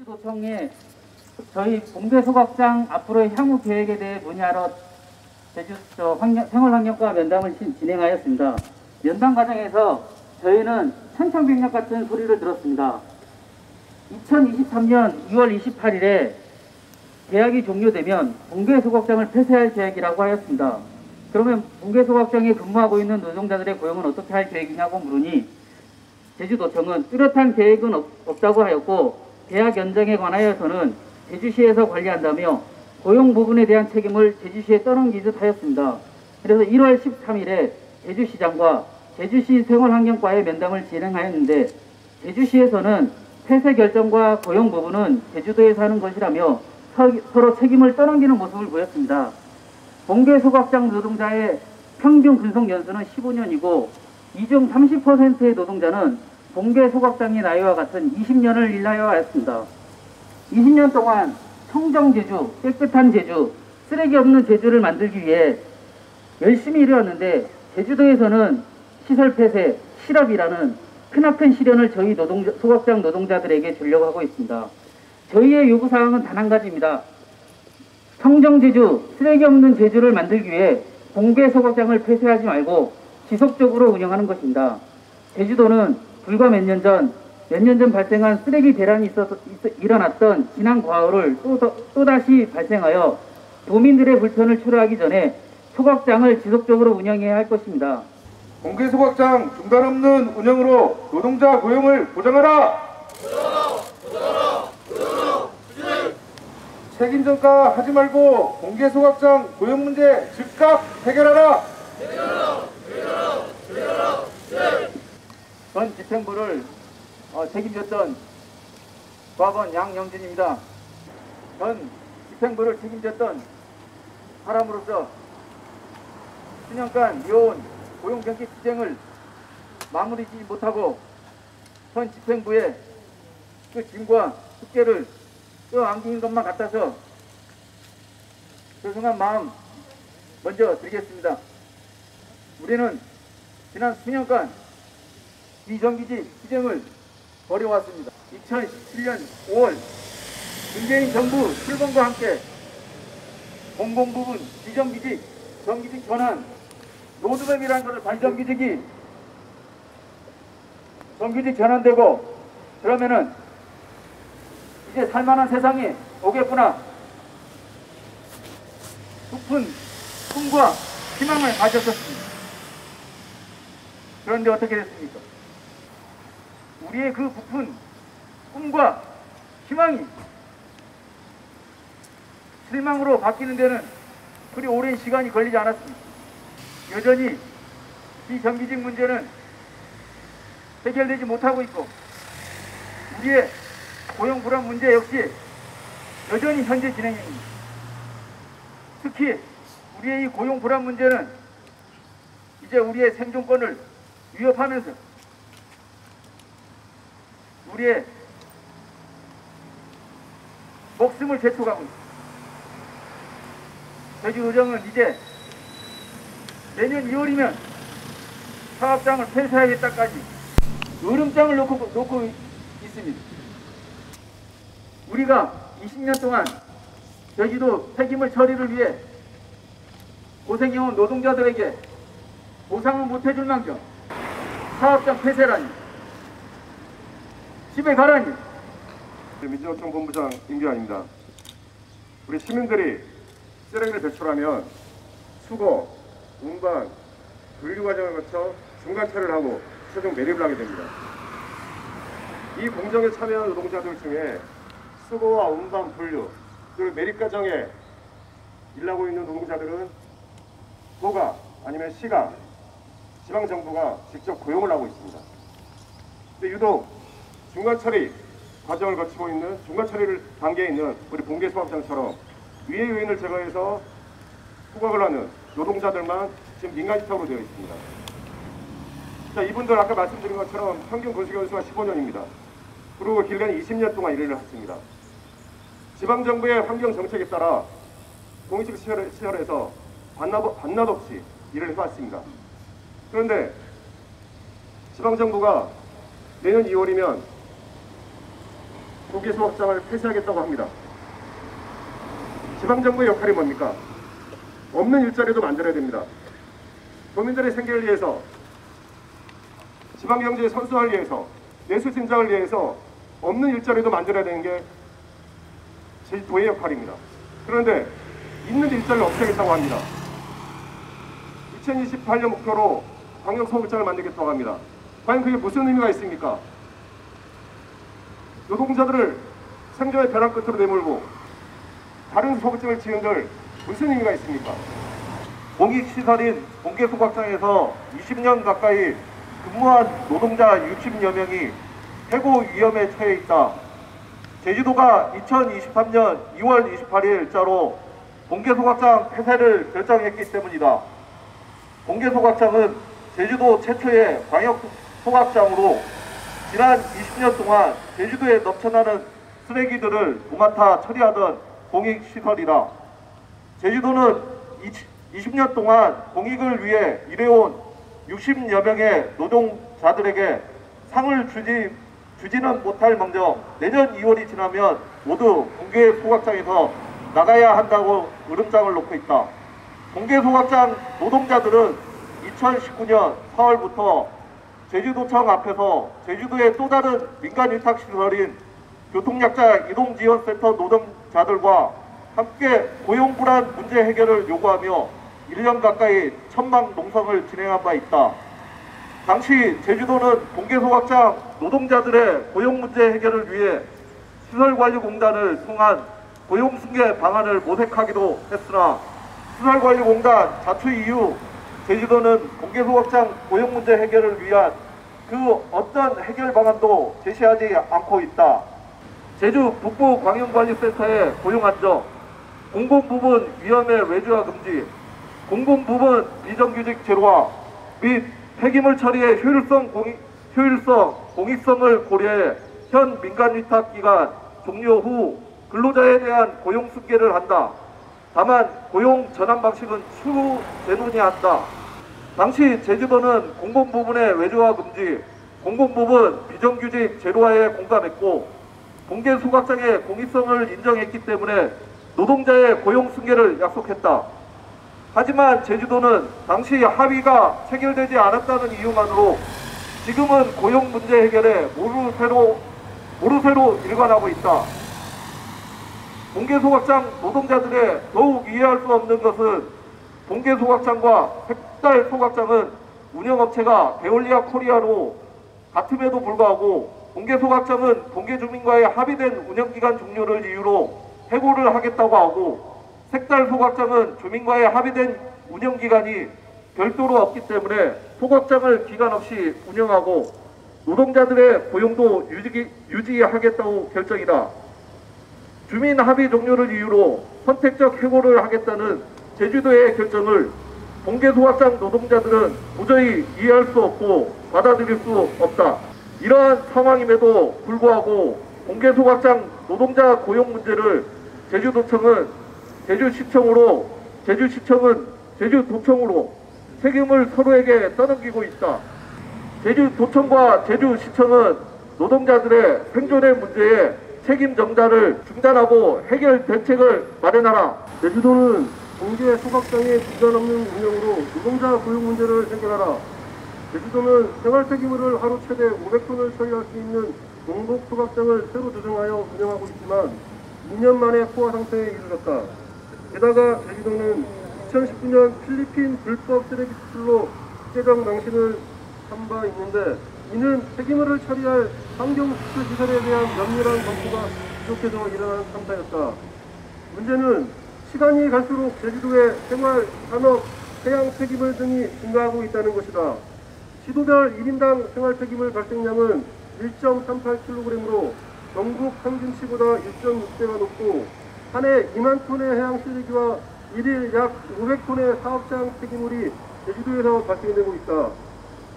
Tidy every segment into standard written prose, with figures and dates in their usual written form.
제주도청에 저희 봉대소각장 앞으로의 향후 계획에 대해 문의하러 제주 생활환경과 면담을 진행하였습니다. 면담 과정에서 저희는 천청백력 같은 소리를 들었습니다. 2023년 2월 28일에 계약이 종료되면 봉계소각장을 폐쇄할 계획이라고 하였습니다. 그러면 봉계소각장에 근무하고 있는 노동자들의 고용은 어떻게 할 계획이냐고 물으니 제주도청은 뚜렷한 계획은 없다고 하였고 계약 연장에 관하여서는 제주시에서 관리한다며 고용 부분에 대한 책임을 제주시에 떠넘기듯 하였습니다. 그래서 1월 13일에 제주시장과 제주시 생활환경과의 면담을 진행하였는데 제주시에서는 폐쇄 결정과 고용 부분은 제주도에서 하는 것이라며 서로 책임을 떠넘기는 모습을 보였습니다. 봉계소각장 노동자의 평균 근속 연수는 15년이고 이 중 30%의 노동자는 봉계소각장의 나이와 같은 20년을 일하여 왔습니다. 20년 동안 청정제주, 깨끗한 제주, 쓰레기 없는 제주를 만들기 위해 열심히 일해왔는데 제주도에서는 시설 폐쇄, 실업이라는 크나큰 시련을 저희 소각장 노동자들에게 주려고 하고 있습니다. 저희의 요구사항은 단 한 가지입니다. 청정제주, 쓰레기 없는 제주를 만들기 위해 봉계소각장을 폐쇄하지 말고 지속적으로 운영하는 것입니다. 제주도는 불과 몇 년 전 발생한 쓰레기 대란이 일어났던 지난 과오를 또다시 발생하여 도민들의 불편을 초래하기 전에 소각장을 지속적으로 운영해야 할 것입니다. 봉계소각장 중단 없는 운영으로 노동자 고용을 보장하라! 책임 전가 하지 말고 봉계소각장 고용 문제 즉각 해결하라! 전 집행부를 책임졌던 과번 양영진입니다. 전 집행부를 책임졌던 사람으로서 수년간 이어온 고용경기 투쟁을 마무리지 못하고 전 집행부의 그 짐과 숙제를 껴안긴 것만 같아서 죄송한 마음 먼저 드리겠습니다. 우리는 지난 수년간 비정규직 투쟁을 벌여왔습니다. 2017년 5월 문재인 정부 출범과 함께 공공부문 비정규직, 정규직 전환, 로드맵이라는 것을 비정규직이 정규직 전환되고 그러면은 이제 살만한 세상이 오겠구나. 높은 꿈과 희망을 가졌었습니다. 그런데 어떻게 됐습니까? 우리의 그 부푼 꿈과 희망이 실망으로 바뀌는 데는 그리 오랜 시간이 걸리지 않았습니다. 여전히 비정규직 문제는 해결되지 못하고 있고 우리의 고용 불안 문제 역시 여전히 현재 진행 중입니다. 특히 우리의 이 고용 불안 문제는 이제 우리의 생존권을 위협하면서 우리의 목숨을 재촉하고 있습니다. 제주도정은 이제 내년 2월이면 사업장을 폐쇄하겠다까지 으름장을 놓고 있습니다. 우리가 20년 동안 제주도 폐기물 처리를 위해 고생해온 노동자들에게 보상을 못해줄 망정 사업장 폐쇄라니 집에 가라니. 민주노총 본부장 임기환입니다. 우리 시민들이 쓰레기를 배출하면 수거, 운반, 분류 과정을 거쳐 중간 처리를 하고 최종 매립을 하게 됩니다. 이 공정에 참여한 노동자들 중에 수거와 운반, 분류, 그리고 매립 과정에 일하고 있는 노동자들은 도가 아니면 시가, 지방정부가 직접 고용을 하고 있습니다. 근데 유독 중간 처리 과정을 거치고 있는 중간 처리를 단계에 있는 우리 봉계소각장처럼 위의 요인을 제거해서 후각을 하는 노동자들만 지금 민간시설로 되어 있습니다. 자, 이분들 아까 말씀드린 것처럼 평균 근속연수가 15년입니다. 그리고 길게는 20년 동안 일을 했습니다. 지방정부의 환경정책에 따라 공익적 시설에서 반납 없이 일을 해왔습니다. 그런데 지방정부가 내년 2월이면 공개소각장을 폐쇄하겠다고 합니다. 지방정부의 역할이 뭡니까? 없는 일자리도 만들어야 됩니다. 도민들의 생계를 위해서, 지방경제의 선수화를 위해서, 내수 진작을 위해서 없는 일자리도 만들어야 되는 게 제주도의 역할입니다. 그런데 있는 일자리를 없애겠다고 합니다. 2028년 목표로 광역소극장을 만들겠다고 합니다. 과연 그게 무슨 의미가 있습니까? 노동자들을 생존의 벼랑 끝으로 내몰고 다른 소극장을 지은들 무슨 의미가 있습니까? 공익시설인 공개소각장에서 20년 가까이 근무한 노동자 60여 명이 해고 위험에 처해 있다. 제주도가 2023년 2월 28일 자로 공개소각장 폐쇄를 결정했기 때문이다. 공개소각장은 제주도 최초의 광역소각장으로 지난 20년 동안 제주도에 넘쳐나는 쓰레기들을 도맡아 처리하던 공익시설이다. 제주도는 20년 동안 공익을 위해 일해온 60여 명의 노동자들에게 상을 주지는 못할 망정 내년 2월이 지나면 모두 공개소각장에서 나가야 한다고 으름장을 놓고 있다. 공개소각장 노동자들은 2019년 4월부터 제주도청 앞에서 제주도의 또 다른 민간위탁시설인 교통약자 이동지원센터 노동자들과 함께 고용불안 문제 해결을 요구하며 1년 가까이 천막 농성을 진행한 바 있다. 당시 제주도는 공개소각장 노동자들의 고용 문제 해결을 위해 시설관리공단을 통한 고용승계 방안을 모색하기도 했으나 시설관리공단 자투 이후 제주도는 공개소각장 고용 문제 해결을 위한 그 어떤 해결 방안도 제시하지 않고 있다. 제주 북부광역관리센터의 고용 안정, 공공부문 위험의 외주화 금지, 공공부문 비정규직 제로화 및 폐기물 처리의 효율성, 공익성을 고려해 현 민간위탁기간 종료 후 근로자에 대한 고용 승계를 한다. 다만 고용 전환 방식은 추후 재논의한다. 당시 제주도는 공공부문의 외주화 금지, 공공부문 비정규직 제로화에 공감했고 공개소각장의 공익성을 인정했기 때문에 노동자의 고용 승계를 약속했다. 하지만 제주도는 당시 합의가 체결되지 않았다는 이유만으로 지금은 고용 문제 해결에 모르쇠로 일관하고 있다. 공개소각장 노동자들의 더욱 이해할 수 없는 것은 공개소각장과 색달소각장은 운영업체가 베올리아 코리아로 같음에도 불구하고 공개소각장은 공개주민과의 합의된 운영기간 종료를 이유로 해고를 하겠다고 하고 색달소각장은 주민과의 합의된 운영기간이 별도로 없기 때문에 소각장을 기간 없이 운영하고 노동자들의 고용도 유지하겠다고 결정이다. 주민 합의 종료를 이유로 선택적 해고를 하겠다는 제주도의 결정을 공개소각장 노동자들은 도저히 이해할 수 없고 받아들일 수 없다. 이러한 상황임에도 불구하고 공개소각장 노동자 고용 문제를 제주도청은 제주도청으로 책임을 서로에게 떠넘기고 있다. 제주도청과 제주시청은 노동자들의 생존의 문제에 책임 전달을 중단하고 해결 대책을 마련하라. 제주도는 공개 소각장의 기간 없는 운영으로 노동자 고용 문제를 해결하라. 제주도는 생활 폐기물을 하루 최대 500톤을 처리할 수 있는 공복 소각장을 새로 조성하여 운영하고 있지만 2년 만에 포화 상태에 이르렀다. 게다가 제주도는 2019년 필리핀 불법 쓰레기 수출로 국제적 낭신을 한 바 있는데 이는 폐기물을 처리할 환경 수출 시설에 대한 면밀한 검토가 부족해서 일어난 참사였다. 문제는 시간이 갈수록 제주도의 생활, 산업, 해양 폐기물 등이 증가하고 있다는 것이다. 시도별 1인당 생활 폐기물 발생량은 1.38kg으로 전국 평균치보다 1.6배가 높고 한 해 2만 톤의 해양 쓰레기와 1일 약 500톤의 사업장 폐기물이 제주도에서 발생되고 있다.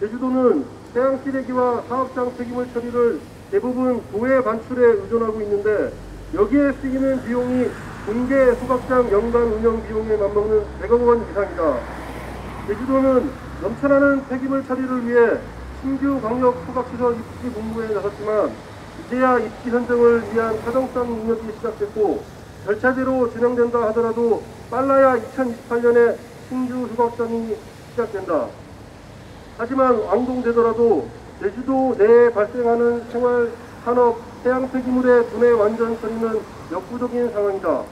제주도는 해양 쓰레기와 사업장 폐기물 처리를 대부분 도해 반출에 의존하고 있는데 여기에 쓰이는 비용이 공개 소각장 연간 운영 비용에 맞먹는 100억 원 이상이다. 제주도는 넘쳐나는 폐기물 처리를 위해 신규 광역 소각시설 입지 공부에 나섰지만 이제야 입지 선정을 위한 사정성 능력이 시작됐고 절차대로 진행된다 하더라도 빨라야 2028년에 신규 수확장이 시작된다. 하지만 완공되더라도 제주도 내에 발생하는 생활, 산업, 해양 폐기물의 분해 완전 처리는 역부족인 상황이다.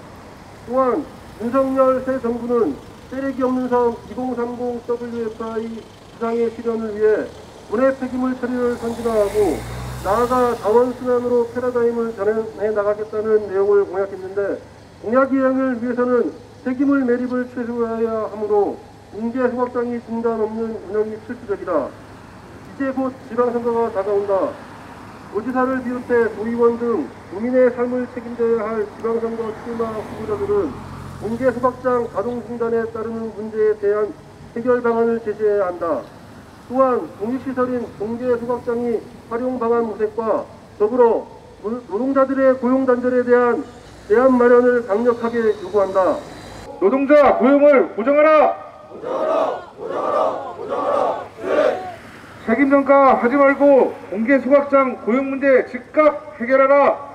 또한 윤석열 새 정부는 쓰레기 없는 섬 2030 WFI 구상의 실현을 위해 분해 폐기물 처리를 선진화하고 나아가 자원순환으로 패러다임을 전해 나가겠다는 내용을 공약했는데 공약 이행을 위해서는 폐기물 매립을 최소화해야 하므로 붕괴 소각장이 중단 없는 운영이 필수적이다. 이제 곧 지방선거가 다가온다. 도지사를 비롯해 도의원 등 국민의 삶을 책임져야 할 지방선거 출마 후보자들은 붕괴 소각장 가동 중단에 따르는 문제에 대한 해결 방안을 제시해야 한다. 또한 공익시설인 붕괴 소각장이 활용 방안 모색과 더불어 노동자들의 고용 단절에 대한 대안 마련을 강력하게 요구한다. 노동자 고용을 보장하라. 책임 전가 하지 말고 공개 소각장 고용 문제 즉각 해결하라.